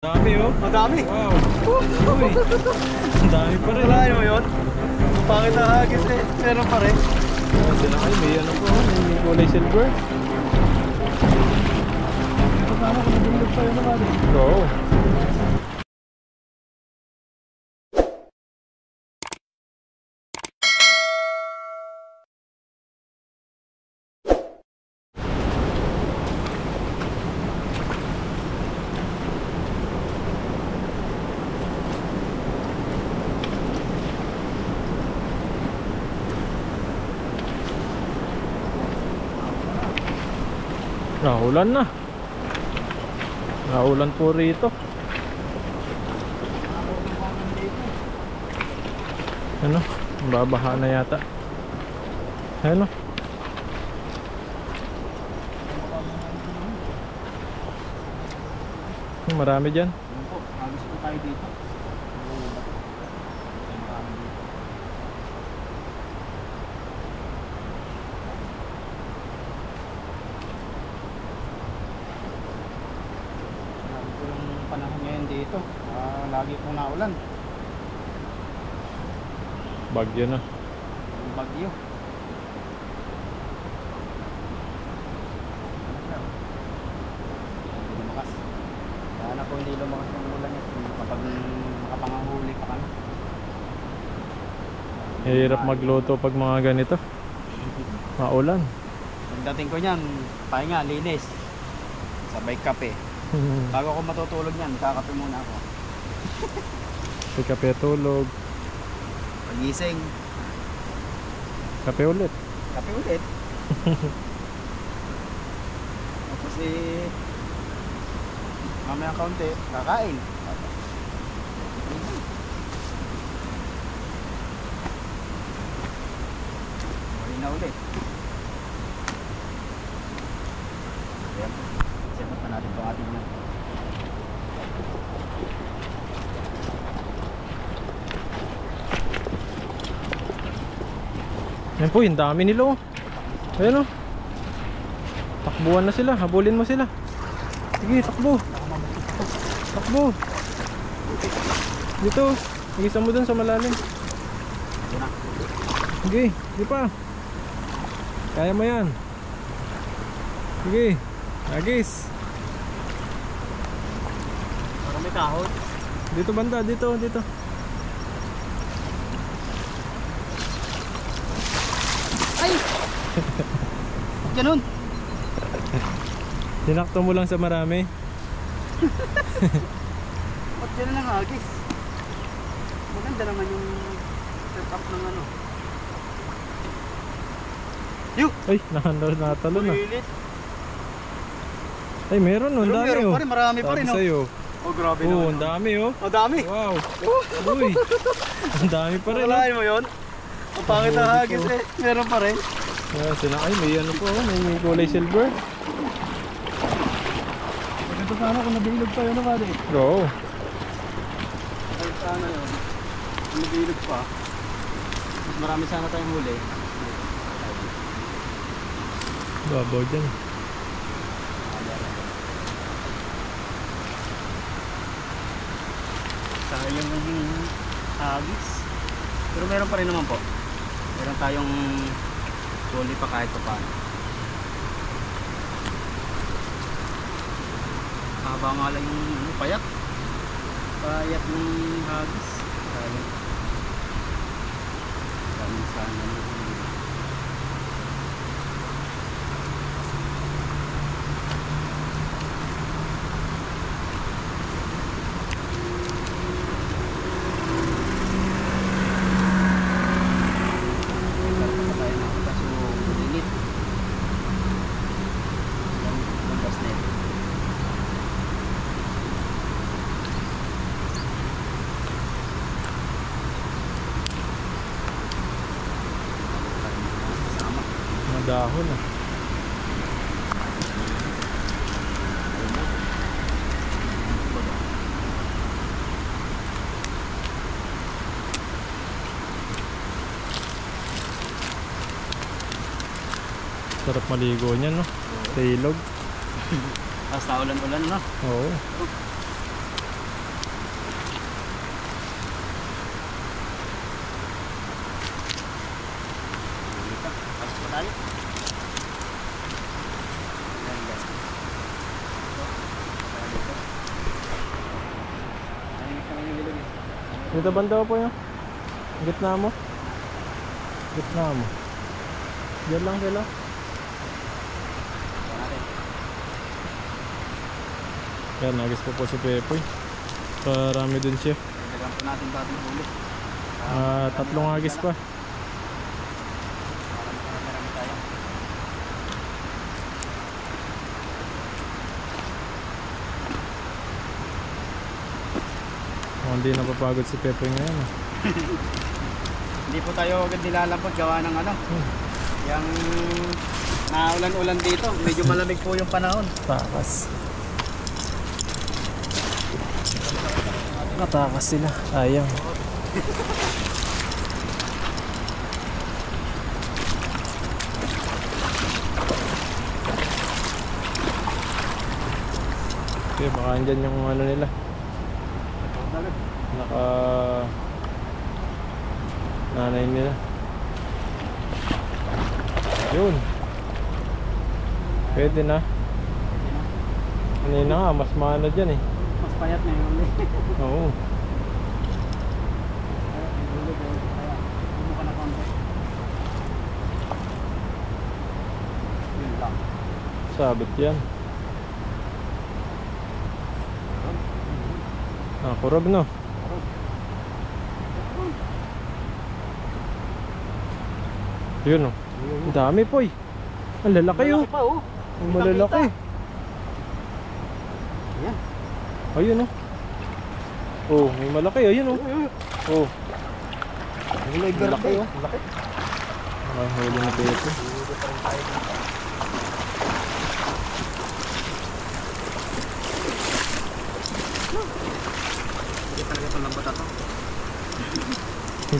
Dami oh. Madami. Wow. Uy. Ang dami pa rin. Wala mo yun? Pangit na hagis eh. Meron pa rin. Sila kayo, may ano po. May kulay silver. Kasama ko nabulog sa'yo naman eh. Oo. Naulan na. Naulan po rito. Ano? Babaha na yata. Ano? Marami dyan. Hagis po tayo dito. Panahon ngayon dito, lagi pong naulan. Bagyo na. Yung bagyo. Hindi lumakas. Sana po hindi lumakas ng ulan ito kapag makapanghuli pa kami. Hirap magluto pag mga ganito. Maulan. Pagdating ko niyan, pahinga, linis. Sabay kape. Bago ako matutulog niyan, kakape muna ako. May kape tulog. Pagising, Kape ulit. kape ulit. Tapos mamaya kaunti, kakain. Muli na ulit. Ayan po. Siyamat na natin itong ating na. Yan po, yung dami nila oh. Ayan oh. Takbuhan na sila, habulin mo sila. Sige, takbo. Takbo. Dito, isa mo dun sa malalim. Ito na. Sige, sige pa. Kaya mo yan. Sige, agis. Parang may kahon. Dito banda, dito, dito. Ay! Ganun. Tinakto mo lang sa marami. Ba't ganun ang hagis? Maganda naman yung setup ng ano. Yuh! Ay, natalo na. Ulilit. Ay, meron oh, ang dami Meron oh. pa rin, marami pa rin Sabi oh. sa'yo. Oh, grabe Oh, naman. ang dami oh. Ang dami. Wow. Uy. Ang dami pa rin oh. Wala mo yun? Ang pangit na hagis eh. Meron pa rin. Ayan, sila ay may ano po, may kulay silver. Maganda sana kung nabilog pa yun na kadi. Oo. Ay, sana yun. Kung nabilog pa. Mas marami sana tayong huli. Babaw dyan. Sayang yung hagis. Pero meron pa rin naman po. Meron tayong huli pa kahit pa paano. Haba nga lang yung payat. Payat ng hagis. Sayang. Sayang. Dahon ah. Sarap maligo niyan no. Sa ilog. Basta ulan-ulan no. Oo. tayo. Ayan, guys. Dito. Ayun kami yung bilog eh. Dito banda po yun. Gitna mo. Gitna mo. Diyan lang sila. Ayan natin. Yan, nagis po si Pepoy. Parami dun siya. Dagdagan po natin batong huli. Tatlong agis pa. Marami tayo. Hindi napapagod si Pepoy ngayon. Hindi po tayo agad nilalapot gawa ng ano. Yung naulan-ulan dito. Medyo malamig po yung panahon. Takas. Natakas sila. Sayang. Okay, baka andyan yung ano nila. Naka nanay nila. Yun. Pwede na. Kanina nga, mas maano dyan eh. Mas payat na yun. Oo. Bumuka na konti. Yun lang. Sabit yan. Kurog no. Yun oh. Ang dami po eh. Ang lalaki oh. pa oh. Ang malalaki. Ayan. Ayun oh. Oh, may malaki ayun oh. Oh. May Malaki oh. Malaki. Huli na dito. Hindi talaga itong lambat ito.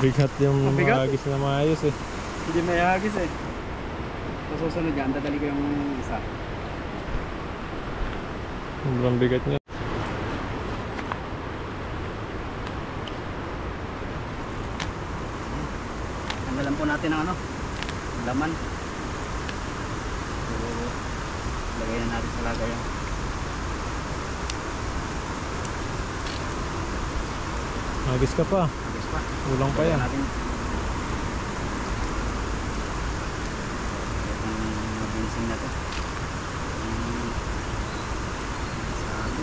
Bigat yung Mabigat? mahagis na maayos eh. Hindi may hagis eh. Sa susunod yan, dadali ko yung isa. Sobrang bigat niya. Tanggalan po natin ang ano, laman. So, lagay na natin sa lagayan. Hagis ka pa. Hagis pa. Kulang pa yan. Lagyan natin. Itong mabinsing na to. Sabi.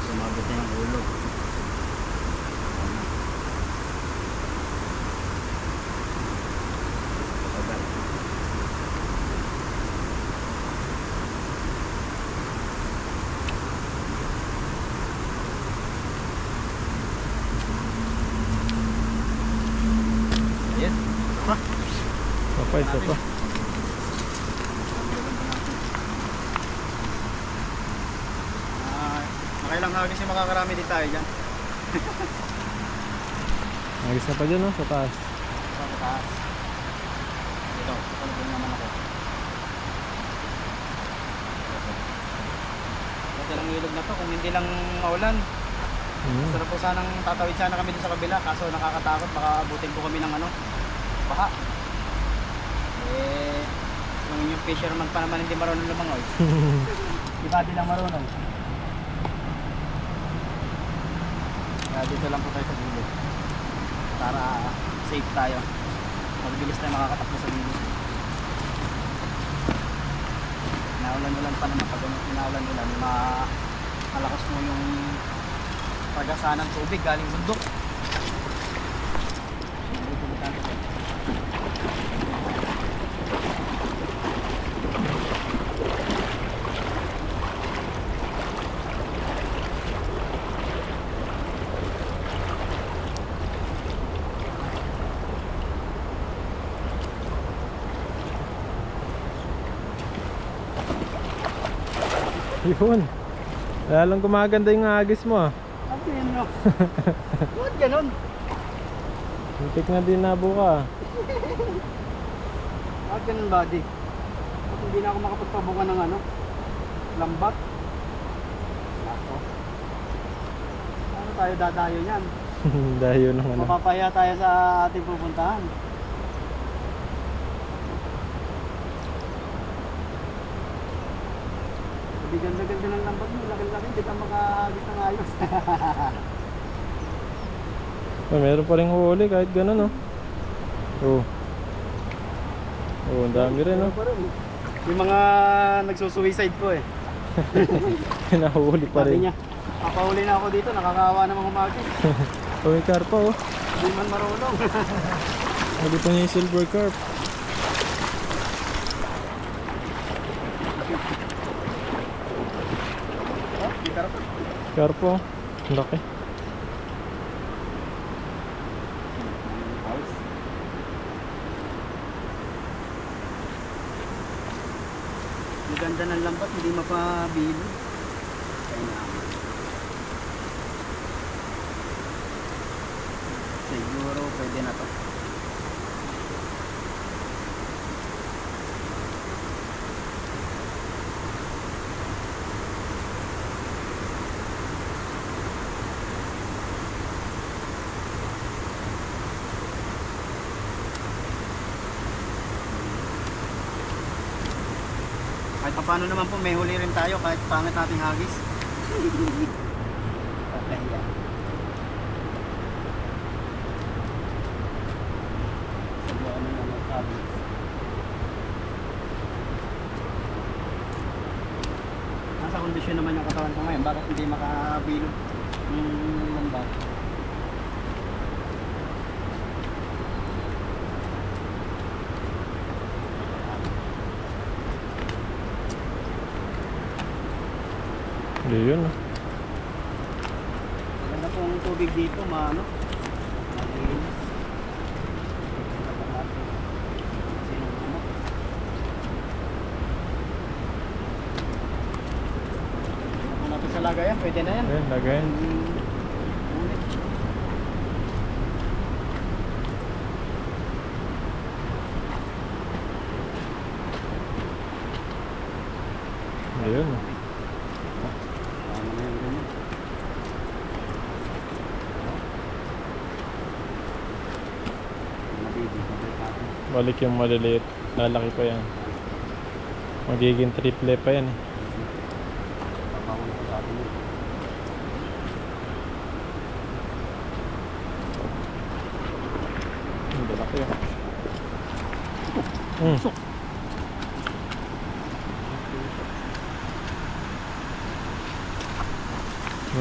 Sumabot na yung ulo. Tagal. Ayan. Isa pa. Nakailang hagis yung makakarami din tayo dyan. Hagis na pa dyan oh, sa taas. Sa taas. Dito, tulog naman ako. Ito lang ilog na to, kung hindi lang maulan. Sarap po sanang tatawid sana kami dun sa kabila, kaso nakakatakot, baka abutin po kami ng ano, baha. Eh, yung fisherman pa naman hindi marunong lumangoy. Iba din lang marunong. Kaya dito lang po tayo sa gilid para safe tayo. Magbilis tayo makakatakbo sa gilid. Naulan-ulan pa naman. Pag inaulan-ulan, malakas mo yung pag-asa ng tubig galing bundok. Yun. Lalong gumaganda yung agis mo ah. Ano yun no? Ba't ganun? Muntik na din nabuka. Ba't ganun buddy? Ba't hindi na ako makapagpabuka ng ano? Lambat? Ako. Ano tayo dadayo yan? Dahil ng ano. Mapapahiya tayo sa ating pupuntahan. Hindi ganda-ganda ng lambat mo. Laki-laki. Hindi ka makahagis ng ayos. Meron pa rin huli kahit gano'n oh. Oh. Oh, ang dami rin oh. Yung mga nagsusuicide po eh. Nahuli pa Sabi rin. niya, papahuli na ako dito. Nakakawa namang humagis. Oh, may carp pa oh. Hindi man marunong. Huli pa niya yung silver carp. Oh, di karap. Carp oh. Ang laki. Ang ganda ng lambat, hindi mapabilo. Kaya na. Siguro pwede na to. Kahit paano naman po may huli rin tayo kahit pangit nating hagis. Patahiya. Sabuan na ng hagis. Nasa kondisyon naman yung katawan ko ngayon. Bakit hindi makabilo ng lambat? Hindi yun oh. Maganda po ang tubig dito, malinis. Kung natin sa lagayan, pwede na yan. Ayan, lagayan. Hindi yun oh. Balik yung maliliit. Lalaki pa yan. Magiging triple pa yan eh. Hindi laki yan.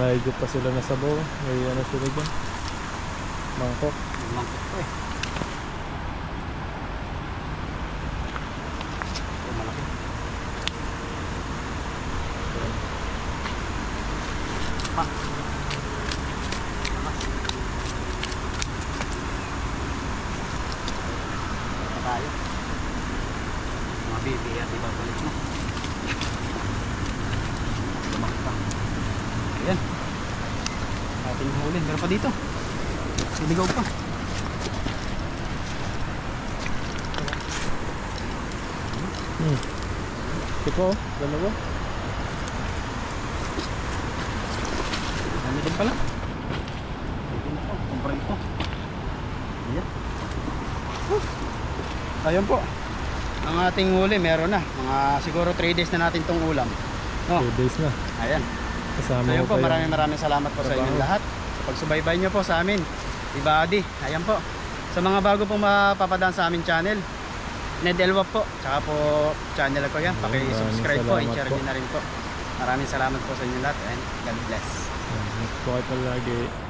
Mahigit pa sila na sabaw. May ano sila dyan. Mangkok. Mangkok po eh. Malaki. Pa. Tayo. Mga baby at iba balik mo. Lumaki pa. Ayan. Ating huli. Meron pa dito. Siligaw pa. Ito oh. Dalawa. Dami din pala. Ito na po. Kumpray ito. Ayan. Ayun po. Ang ating huli meron na. Mga siguro 3 days na natin itong ulam. No? 2 days na. Ayan. Kasama Ayun mo po, pa maraming salamat po sa inyong lahat. Sa pagsubaybay nyo po sa amin. Ibadi. Ayan po. Sa mga bago pong mapapadaan sa aming channel, Ned Elwap po. Tsaka po channel ko yan. Paki-subscribe po. I-share nyo na rin po. Maraming salamat po sa inyong lahat. And God bless. Mag-po kayo palagi.